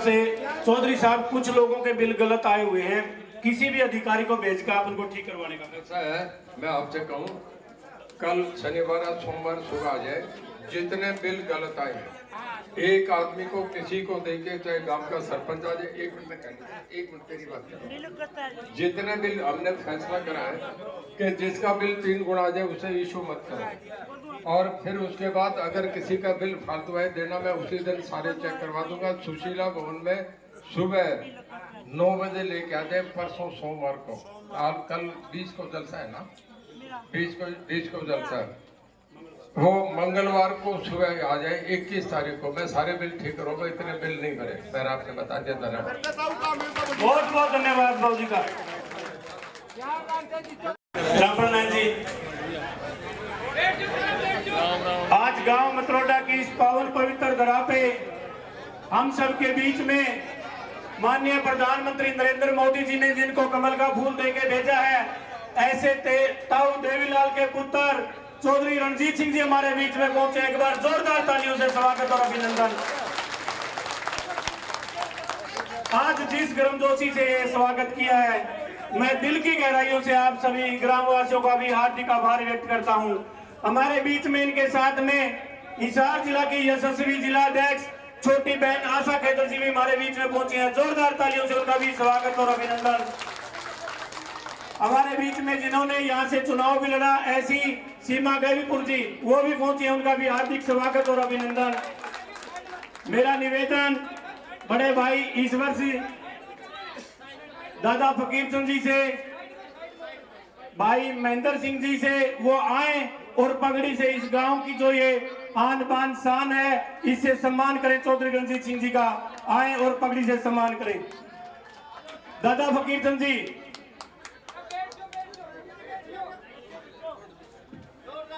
से चौधरी साहब कुछ लोगों के बिल गलत आए हुए हैं, किसी भी अधिकारी को भेजकर आप उनको ठीक करवाने का। ऐसा है, मैं आपसे कहूँ कल शनिवार सोमवार सुबह आ जाए, जितने बिल गलत आए हैं एक आदमी को किसी को देके, चाहे गांव का सरपंच आ जाए, 1 मिनट में कहना, 1 मिनट तेरी बात कर। जितने बिल हमने फैसला करा है कि जिसका बिल 3 गुना आ जाए उसे इशू मत करो, और फिर उसके बाद अगर किसी का बिल फालतू है देना, मैं उसी दिन सारे चेक करवा दूंगा। सुशीला भवन में सुबह 9 बजे लेके आ जाए, परसों सोमवार को। आप कल 20 को जलसा है ना, 20 को जलसा है, वो मंगलवार को सुबह आ जाए। 21 तारीख को मैं सारे बिल ठीक करूंगा, इतने बिल नहीं भरे। मैं आपसे बता दिया। धन्यवाद, बहुत बहुत धन्यवाद बाबू जी का। रामप्रणाम जी। आज गांव मतरोडा की इस पावन पवित्र धरा पे हम सब के बीच में माननीय प्रधानमंत्री नरेंद्र मोदी जी ने जिनको कमल का फूल देके भेजा है, ऐसे ताऊ देवीलाल के पुत्र चौधरी रणजीत सिंह जी हमारे बीच में पहुंचे। एक बार जोरदार तालियों से स्वागत और अभिनंदन। आज जिस गर्मजोशी से ये स्वागत किया है, मैं दिल की गहराइयों से आप सभी ग्रामवासियों का भी हार्दिक आभार व्यक्त करता हूं। हमारे बीच में इनके साथ में हिसार जिला की यशस्वी जिला अध्यक्ष छोटी बहन आशा खैदर जी भी हमारे बीच में पहुंची हैं। जोरदार तालियों से उनका भी स्वागत और अभिनंदन। हमारे बीच में जिन्होंने यहाँ से चुनाव भी लड़ा, ऐसी सीमा गैवीपुर जी, वो भी पहुंची हैं, उनका भी हार्दिक स्वागत और अभिनंदन। मेरा निवेदन बड़े भाई ईश्वर सिंह, दादा फकीर चंद जी से, भाई महेंद्र सिंह जी से, वो आए और पगड़ी से इस गांव की जो ये आन बान शान है, इससे सम्मान करें। चौधरी रणजीत सिंह जी का आए और पगड़ी से सम्मान करें। दादा फकीर चंद जी,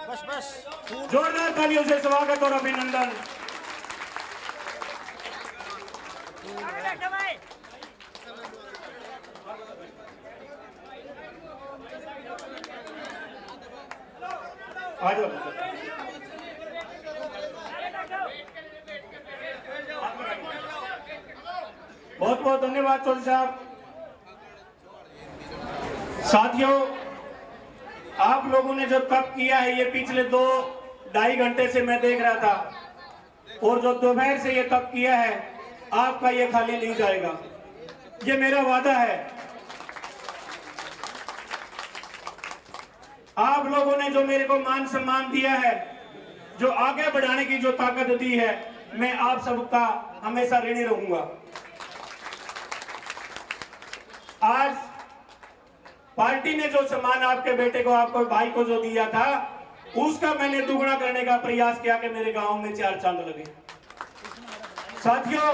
बस जोरदार तालियों से स्वागत और अभिनंदन। आज बहुत बहुत धन्यवाद चौधरी साहब। साथियों, आप लोगों ने जो तप किया है, ये पिछले 2-2.5 घंटे से मैं देख रहा था, और जो दोपहर से ये तप किया है, आपका ये खाली नहीं जाएगा, ये मेरा वादा है। आप लोगों ने जो मेरे को मान सम्मान दिया है, जो आगे बढ़ाने की जो ताकत दी है, मैं आप सबका हमेशा ऋणी रहूंगा। आज पार्टी ने जो सम्मान आपके बेटे को, आपको भाई को जो दिया था, उसका मैंने दुगना करने का प्रयास किया कि मेरे गांव में 4 चांद लगे। साथियों,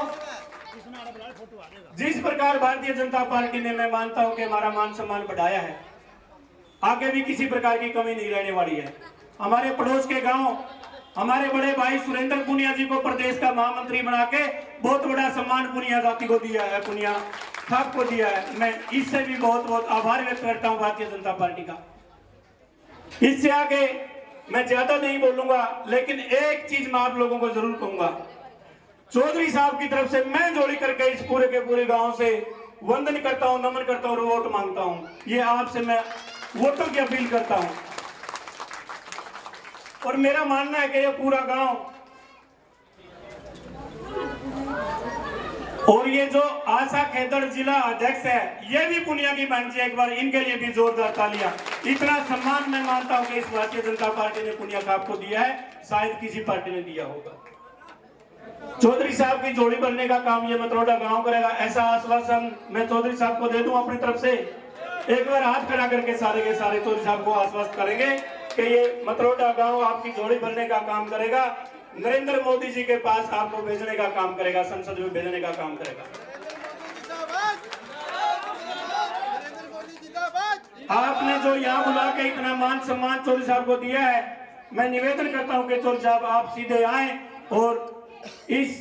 जिस प्रकार भारतीय जनता पार्टी ने, मैं मानता हूं कि हमारा मान सम्मान बढ़ाया है, आगे भी किसी प्रकार की कमी नहीं रहने वाली है। हमारे पड़ोस के गांव, हमारे बड़े भाई सुरेंद्र पुनिया जी को प्रदेश का महामंत्री बना के बहुत बड़ा सम्मान पुनिया जाति को दिया है, पुनिया साहब को दिया है। मैं इससे भी बहुत बहुत आभार व्यक्त करता हूं भारतीय जनता पार्टी का। इससे आगे मैं ज्यादा नहीं बोलूंगा, लेकिन एक चीज मैं आप लोगों को जरूर कहूंगा। चौधरी साहब की तरफ से मैं जोड़ी करके इस पूरे के पूरे गांव से वंदन करता हूं, नमन करता हूं और वोट मांगता हूं। ये आपसे मैं वोटों की अपील करता हूं, और मेरा मानना है कि ये पूरा गांव और ये जो आशा खैदर जिला अध्यक्ष है, ये भी पुनिया की बहन जी, एक बार इनके लिए भी जोरदार तालियां। इतना सम्मान मैं मानता हूं कि इस भारतीय जनता पार्टी ने पुनिया साहब को दिया है, शायद किसी पार्टी ने दिया होगा। चौधरी साहब की जोड़ी बनने का काम ये मतरोडा गांव करेगा, ऐसा आश्वासन मैं चौधरी साहब को दे दूं अपनी तरफ से। एक बार हाथ खड़ा करके सारे के सारे चौधरी साहब को आश्वस्त करेंगे कि ये मतरोडा गांव आपकी जोड़ी बनने का काम करेगा, नरेंद्र मोदी जी के पास आपको भेजने का काम करेगा, संसद में भेजने का काम करेगा। आपने जो यहाँ बुला के इतना मान सम्मान चौधरी साहब को दिया है, मैं निवेदन करता हूँ कि चौधरी साहब आप सीधे आए और इस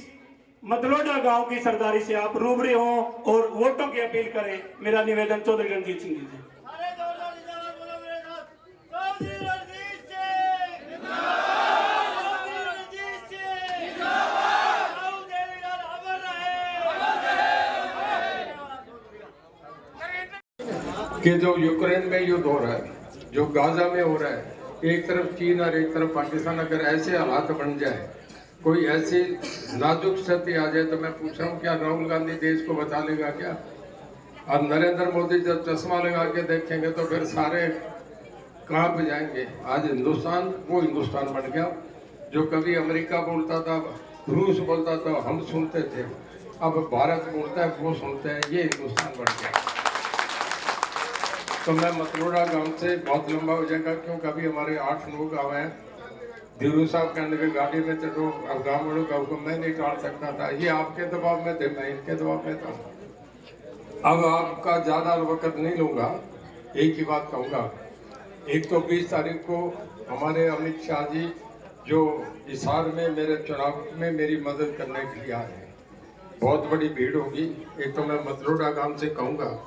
मतलोडा गांव की सरदारी से आप रूबरू हों और वोटों की अपील करें। मेरा निवेदन चौधरी रणजीत सिंह जी से। कि जो यूक्रेन में युद्ध हो रहा है, जो गाजा में हो रहा है, एक तरफ चीन और एक तरफ पाकिस्तान, अगर ऐसे हालात बन जाए, कोई ऐसी नाजुक स्थिति आ जाए, तो मैं पूछ रहा हूँ क्या राहुल गांधी देश को बचा लेगा क्या? और नरेंद्र मोदी जब चश्मा लगा के देखेंगे तो फिर सारे कांप जाएंगे। आज हिंदुस्तान वो हिंदुस्तान बन गया जो कभी अमेरिका बोलता था, रूस बोलता था, हम सुनते थे, अब भारत बोलता है, वो सुनते हैं, ये हिंदुस्तान बन गया। तो मैं मतलोड़ा गांव से, बहुत लंबा हो जाएगा क्योंकि अभी हमारे 8-9 गाँव हैं। धीरू साहब कहने के गाड़ी में चलो, अब गाँव वालों का हुक्म मैं नहीं टाल सकता था, ये आपके दबाव में थे, मैं इनके दबाव में था। अब आपका ज़्यादा वक्त नहीं लूँगा, एक ही बात कहूँगा। एक तो 20 तारीख को हमारे अमित शाह जी जो हिसार में मेरे चुनाव में मेरी मदद करने के लिए आए हैं, बहुत बड़ी भीड़ होगी। एक तो मैं मतलोड़ा गांव से कहूँगा,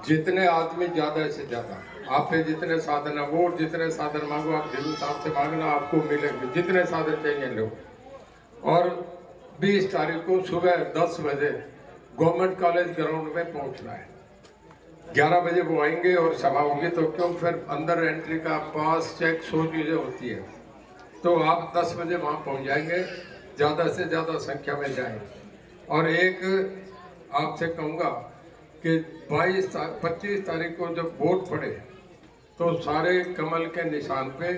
जितने आदमी ज़्यादा से ज़्यादा, आप पे जितने साधन है, वोट जितने साधन मांगो, आप धीरू साहब से मांगना, आपको मिलेंगे, जितने साधन चाहिए लो। और 20 तारीख को सुबह 10 बजे गवर्नमेंट कॉलेज ग्राउंड में पहुंचना है। 11 बजे वो आएंगे और सभा होगी, तो क्यों फिर अंदर एंट्री का पास चेक 100 चीज़ें होती है, तो आप 10 बजे वहाँ पहुँच जाएंगे, ज़्यादा से ज़्यादा संख्या में जाएं। और एक आपसे कहूँगा कि 25 तारीख को जब वोट पड़े तो सारे कमल के निशान पे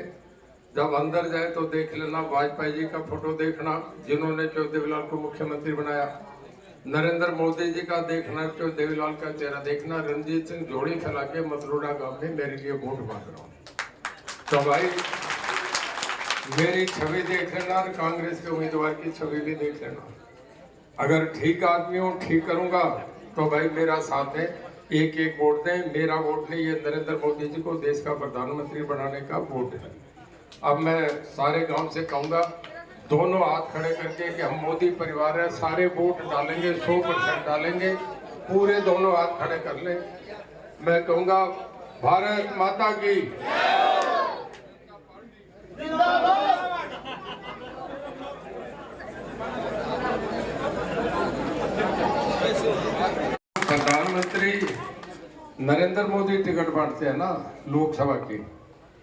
जब अंदर जाए तो देख लेना, वाजपेयी जी का फोटो देखना जिन्होंने देवीलाल को मुख्यमंत्री बनाया, नरेंद्र मोदी जी का देखना, देवीलाल का चेहरा देखना, रणजीत सिंह जोड़ी फैला के मतलोड़ा गांव में मेरे लिए वोट मांग रहा हूँ। तो भाई मेरी छवि देख लेना और कांग्रेस के उम्मीदवार की छवि भी देख लेना। अगर ठीक आदमी हो, ठीक करूंगा, तो भाई मेरा साथ है, एक एक वोट दें। मेरा वोट नहीं, ये नरेंद्र मोदी जी को देश का प्रधानमंत्री बनाने का वोट है। अब मैं सारे गांव से कहूंगा, दोनों हाथ खड़े करके कि हम मोदी परिवार है, सारे वोट डालेंगे, 100% डालेंगे, पूरे दोनों हाथ खड़े कर लें। मैं कहूंगा भारत माता की, प्रधानमंत्री नरेंद्र मोदी टिकट बांटते हैं ना लोकसभा की,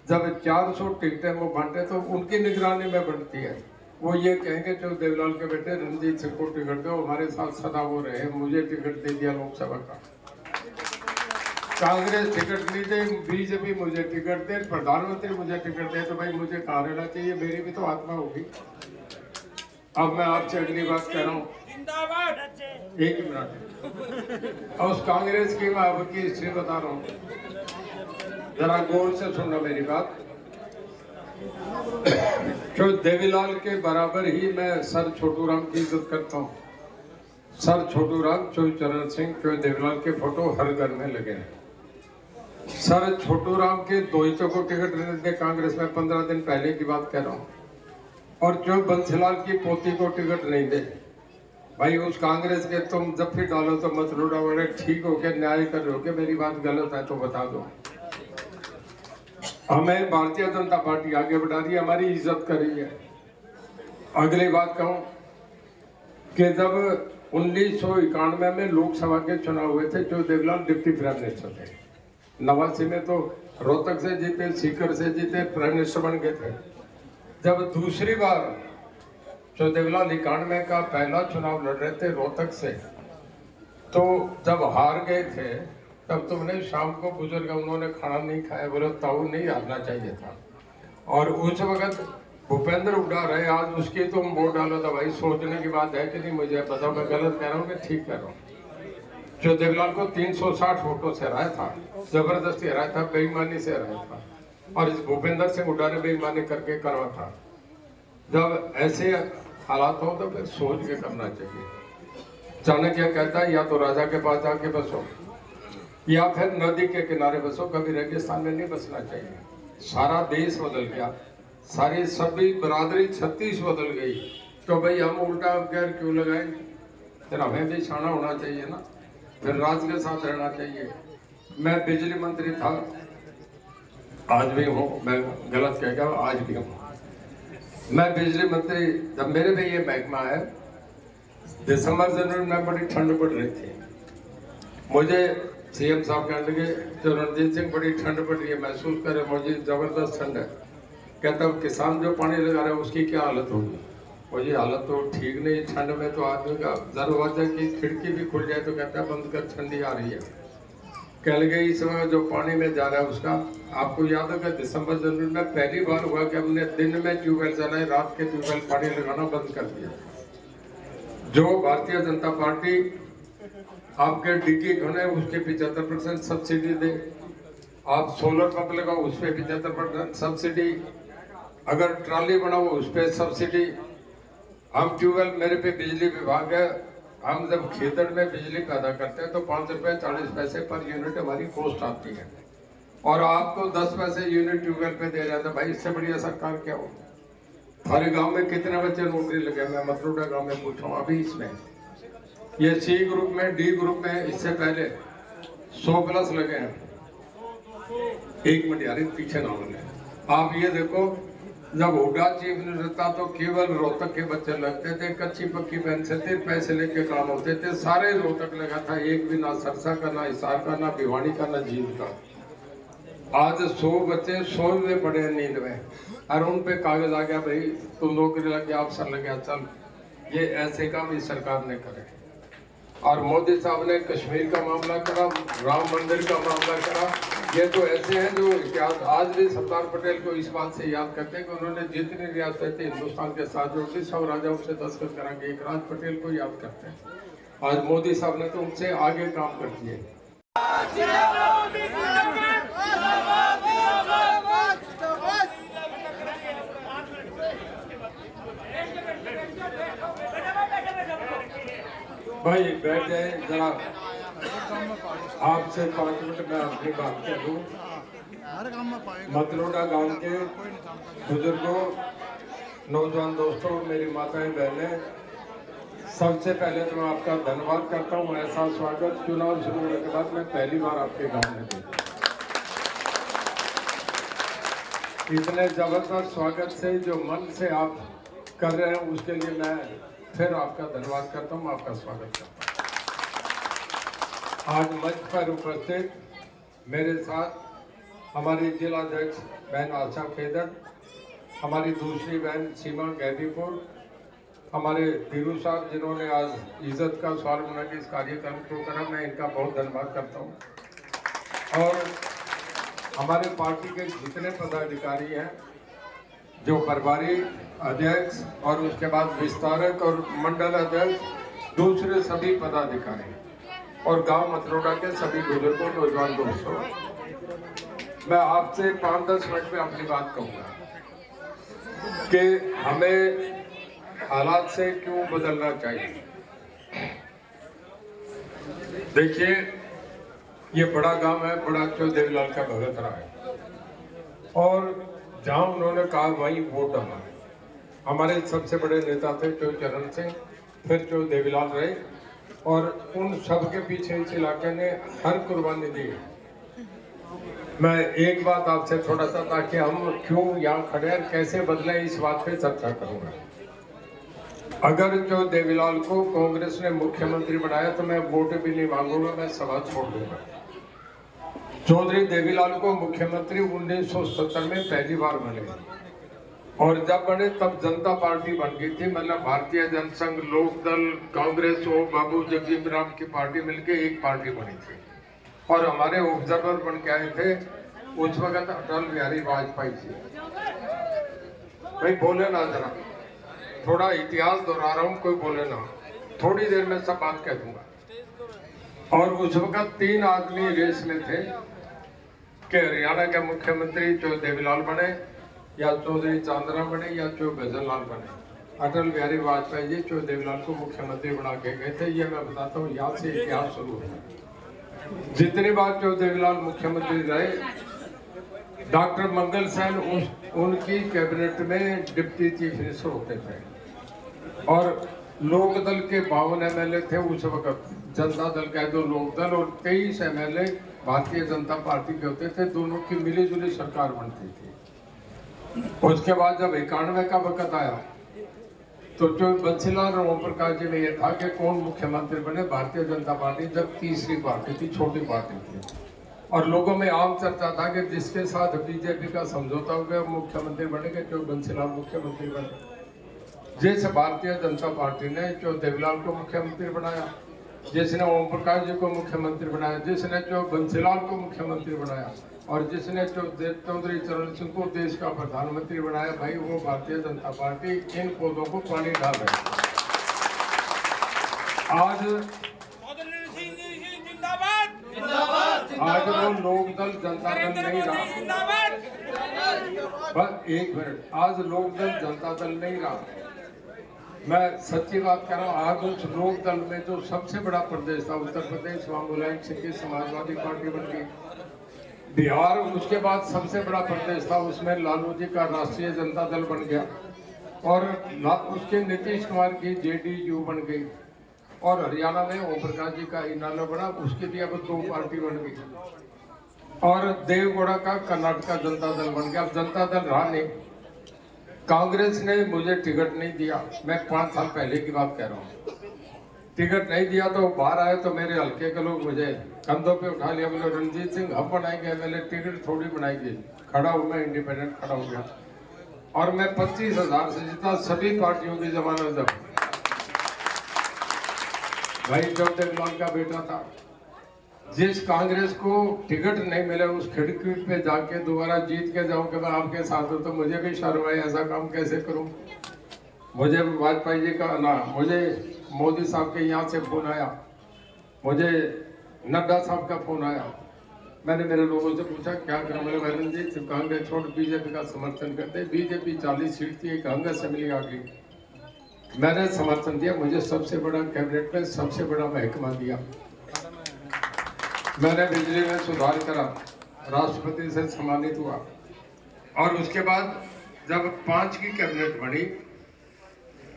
जब 400 टिकटें वो बांटे तो उनकी निगरानी में बनती है। वो ये कहेंगे जो देवीलाल के बेटे रणजीत सिंह को टिकट दो, हमारे साथ सदा वो रहे, मुझे टिकट दे दिया लोकसभा का। कांग्रेस टिकट नहीं दे, बीजेपी मुझे टिकट दे, प्रधानमंत्री मुझे टिकट दे, तो भाई मुझे कहाँ रहना चाहिए, मेरी भी तो आत्मा होगी। अब मैं आपसे अगली बात कह रहा हूँ, एक मिनट, और उस कांग्रेस की मैं आपकी हिस्ट्री बता रहा हूँ, जरा गौर से सुनना मेरी बात। जो देवीलाल के बराबर ही मैं सर छोटू राम की इज्जत करता हूँ। सर छोटू राम, चोई चरण सिंह, चोई देवीलाल के फोटो हर घर में लगे हैं। सर छोटू राम के दोहितों को टिकट नहीं दे कांग्रेस में, 15 दिन पहले की बात कह रहा हूँ। और जो बंसीलाल की पोती को टिकट नहीं दे, भाई उस कांग्रेस के तुम जब भी डालो तो मतलोड़ा वाले ठीक हो के न्याय कर रहे हो कि मेरी बात गलत है तो बता दो। हमें भारतीय जनता पार्टी आगे बढ़ा रही है, हमारी इज्जत कर रही है। अगली बात कहूं कि जब 1991 में लोकसभा के चुनाव हुए थे, जो देवीलाल डिप्टी प्राइम मिनिस्टर थे, 89 में तो रोहतक से जीते, सीकर से जीते, प्राइम मिनिस्टर बन गए थे। जब दूसरी बार जो देवीलाल 91 का पहला चुनाव लड़ रहे थे रोहतक से, तो जब हार गए थे तब तुमने शाम को बुजुर्ग उन्होंने खाना नहीं खाया, बोले ताऊ नहीं हारना चाहिए था। और उस वक्त भूपेंद्र उड़ा रहे, आज उसकी तुम वोट डालो, तो भाई सोचने की बात है कि नहीं, मुझे बताओ मैं गलत कह रहा हूँ कि ठीक कह रहा हूँ। जो देवीलाल को 360 वोटों से हराया था, जबरदस्ती हराया था, बेईमानी से हराया था, और इस भूपेंद्र सिंह हुड्डा ने बेईमानी करके करवा था। जब ऐसे हालात हो तो फिर सोच के करना चाहिए। चाणक्य कहता है या तो राजा के पास जाके बसो या फिर नदी के किनारे बसो, कभी रेगिस्तान में नहीं बसना चाहिए। सारा देश बदल गया, सारी सभी बरादरी 36 बदल गई, तो भाई हम उल्टा गैर क्यों लगाएं? फिर हमें भी शाना होना चाहिए ना, फिर राज के साथ रहना चाहिए। मैं बिजली मंत्री था, आज भी हूँ, मैं गलत कह गया, आज भी हूँ। मैं बिजली मंत्री, जब मेरे पे ये महकमा है, दिसंबर जनवरी में बड़ी ठंड पड़ रही थी, मुझे सीएम साहब कहने लगे जो रणजीत सिंह बड़ी ठंड पड़ रही है, महसूस करे मुझे जबरदस्त ठंड है। कहता हूँ किसान जो पानी लगा रहा है उसकी क्या हालत होगी? मुझे हालत तो ठीक नहीं, ठंड में तो आदमी का दरवाजा की खिड़की भी खुल जाए तो कहता है बंद कर, ठंडी आ रही है। कह लगे इस समय जो पानी में जा रहा है उसका, आपको याद है कि दिसंबर जनवरी में पहली बार हुआ कि हमने दिन में ट्यूबवेल चलाए, रात के ट्यूबवेल पानी लगाना बंद कर दिया। जो भारतीय जनता पार्टी आपके डिग्गी घने उसके 75% सब्सिडी दे, आप सोलर पंप लगाओ उस पर 75% सब्सिडी, अगर ट्राली बनाओ उस पर सब्सिडी। हम ट्यूबवेल, मेरे पे बिजली विभाग है, हम जब खेतड़ में बिजली पैदा करते हैं तो 5 रुपये 40 पैसे पर यूनिट हमारी कॉस्ट आती है, और आपको 10 पैसे यूनिट ट्यूबवेल पे दे रहे थे। भाई इससे बढ़िया सरकार क्या हो? हमारे गांव में कितने बच्चे नौकरी लगे? मैं मतरोड़ा गांव में पूछा हूँ अभी, इसमें ये सी ग्रुप में, डी ग्रुप में इससे पहले 100+ लगे हैं। एक मिनट यार, पीछे ना बोले। आप ये देखो, जब हुड्डा चीफ मिनिस्टर था तो केवल रोहतक के बच्चे लगते थे, कच्ची पक्की पेंशन थे, पैसे लेके काम होते थे, सारे रोहतक लगा था, एक भी ना सरसा का, ना हिसार का, ना भिवानी का, ना जींद का। आज 100 बच्चे सोए हुए पड़े हैं नींद में, और उन पे कागज आ गया भाई तुम नौकरी लग गया, अफसर लग गया, चल। ये ऐसे काम इस सरकार ने करे। और मोदी साहब ने कश्मीर का मामला करा, राम मंदिर का मामला करा। ये तो ऐसे हैं जो इतिहास आज भी सरदार पटेल को इस बात से याद करते हैं कि उन्होंने जितनी रियासतें हिंदुस्तान के साथ जोड़ दी, सब राजाओं से दस्तखत करा के एक राज पटेल को याद करते हैं। आज मोदी साहब ने तो उनसे आगे काम कर दिए। भाई बैठ जाए जरा, आपसे 5 मिनट मैं अपनी बात कह दूं। मतरोड़ा गांव के बुजुर्गों, नौजवान दोस्तों, मेरी माताएं बहनें, सबसे पहले तो मैं आपका धन्यवाद करता हूं। ऐसा स्वागत चुनाव शुरू होने के बाद मैं पहली बार आपके गांव में देखा। इतने जबरदस्त स्वागत से जो मन से आप कर रहे हैं उसके लिए मैं फिर आपका धन्यवाद करता हूं, आपका स्वागत करता हूं। आज मंच पर उपस्थित मेरे साथ हमारी जिला अध्यक्ष बहन आशा खेदड़, हमारी दूसरी बहन सीमा गैदीपुर, हमारे धीरू साहब जिन्होंने आज इज्जत का सवाल बना के इस कार्यक्रम को करा, मैं इनका बहुत धन्यवाद करता हूं। और हमारे पार्टी के जितने पदाधिकारी हैं, जो प्रभारी अध्यक्ष और उसके बाद विस्तारक और मंडल अध्यक्ष, दूसरे सभी पदाधिकारी और गांव मतरोड़ा के सभी बुजुर्गों, नौजवान दोस्तों, मैं आपसे 5-10 मिनट में अपनी बात कहूँगा कि हमें हालात से क्यों बदलना चाहिए। देखिए, ये बड़ा गांव है, बड़ा चो देवीलाल का भगत रहा है, और जहां उन्होंने कहा वहीं वोट डाला। हमारे सबसे बड़े नेता थे चो चरण सिंह, फिर चो देवीलाल रहे, और उन सब के पीछे इस इलाके ने हर कुर्बानी दी। मैं एक बात आपसे थोड़ा सा, ताकि हम क्यों यहाँ खड़े हैं, कैसे बदले, इस बात पे चर्चा करूंगा। अगर चो देवीलाल को कांग्रेस ने मुख्यमंत्री बनाया तो मैं वोट भी नहीं मांगूंगा, मैं सभा छोड़ दूंगा। चौधरी देवीलाल को मुख्यमंत्री 1970 में पहली बार बने, और जब बने तब जनता पार्टी बन गई थी, मतलब भारतीय जनसंघ, लोकदल, कांग्रेस और बाबू जगजीवन राम की पार्टी मिलके एक पार्टी बनी थी। और हमारे ऑब्जर्वर बन के आए थे उस वक्त अटल बिहारी वाजपेयी जी। भाई बोले ना, जरा थोड़ा इतिहास दोहरा रहा हूँ, कोई बोले ना, थोड़ी देर में सब बात कह दूंगा। और उस वक्त 3 आदमी रेस में थे कि हरियाणा के मुख्यमंत्री चो देवीलाल बने, या चौधरी चांदराम बने, या चो गजनलाल बने। अटल बिहारी वाजपेयी जी चो देवीलाल को मुख्यमंत्री बना के गए थे। ये मैं बताता हूँ, यहाँ से इतिहास शुरू होता। जितनी बार चो देवीलाल मुख्यमंत्री रहे, डॉक्टर मंगल सेन उनकी कैबिनेट में डिप्टी चीफ मिनिस्टर होते थे, और लोकदल के 52 MLA थे उस वक्त, जनता दल कह दो लोकदल, और 23 MLA भारतीय जनता पार्टी के होते थे। दोनों की मिली जुली सरकार बनती थी। उसके बाद जब 91 का वक्त आया तो जो बंसीलाल और ओम प्रकाश जी में यह था कि कौन मुख्यमंत्री बने। भारतीय जनता पार्टी जब तीसरी पार्टी थी, छोटी पार्टी थी, और लोगों में आम चर्चा था कि जिसके साथ बीजेपी का समझौता हो गया मुख्यमंत्री बनेंगे, जो बंसीलाल मुख्यमंत्री बने। जैसे भारतीय जनता पार्टी ने जो देवीलाल को मुख्यमंत्री बनाया, जिसने ओम प्रकाश जी को मुख्यमंत्री बनाया, जिसने जो बंसीलाल को मुख्यमंत्री बनाया, और जिसने जो चौधरी चरण सिंह को देश का प्रधानमंत्री बनाया, भाई वो भारतीय जनता पार्टी इन पौधों को पानी डाल रही है। आज वो लोकदल जनता दल नहीं रहा। बस एक मिनट, आज लोकदल जनता दल नहीं रहा। मैं सच्ची बात कर रहा हूँ। आज उस लोकदल में जो सबसे बड़ा प्रदेश था उत्तर प्रदेश, वहाँ मुलायम सिंह की समाजवादी पार्टी बन गई। बिहार उसके बाद सबसे बड़ा प्रदेश था, उसमें लालू जी का राष्ट्रीय जनता दल बन गया, और उसके नीतीश कुमार की जेडीयू बन गई, और हरियाणा में ओम प्रकाश जी का इनालो बना, उसके भी अब 2 पार्टी बन गई, और देवगौड़ा का कर्नाटका जनता दल बन गया। अब जनता दल रहा नहीं। कांग्रेस ने मुझे टिकट नहीं दिया, मैं 5 साल पहले की बात कह रहा हूँ। टिकट नहीं दिया तो बाहर आए तो मेरे हल्के के लोग मुझे कंधों पे उठा लिया, बोले रणजीत सिंह हम बनाएंगे। मैंने टिकट थोड़ी बनाएगी, खड़ा हूँ मैं, इंडिपेंडेंट खड़ा हो गया, और मैं 25,000 से जीता सभी पार्टियों की जमानत। जब भाई जब देवीलाल का बेटा था, जिस कांग्रेस को टिकट नहीं मिले उस खिड़की पे जाके दोबारा जीत के जाऊं कि मैं आपके साथ हूं, तो मुझे भी शर्म आई, ऐसा काम कैसे करूं। मुझे वाजपेयी जी का ना, मुझे मोदी साहब के यहाँ से फोन आया, मुझे नड्डा साहब का फोन आया। मैंने मेरे लोगों से पूछा क्या करूं। मेरे बहन जी सिर्फ कांग्रेस छोड़ बीजेपी का समर्थन करते। बीजेपी 40 सीट थी, एक कांग्रेस असेंबली आ गई, मैंने समर्थन दिया, मुझे सबसे बड़ा कैबिनेट में सबसे बड़ा महकमा दिया। मैंने बिजली में सुधार करा, राष्ट्रपति से सम्मानित हुआ, और उसके बाद जब 5 की कैबिनेट बनी,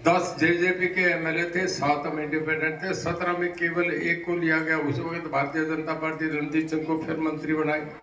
10 जेजेपी के एमएलए थे, 7 हम इंडिपेंडेंट थे, 17 में केवल 1 को लिया गया। उस वक्त भारतीय जनता पार्टी रणजीत सिंह को फिर मंत्री बनाए।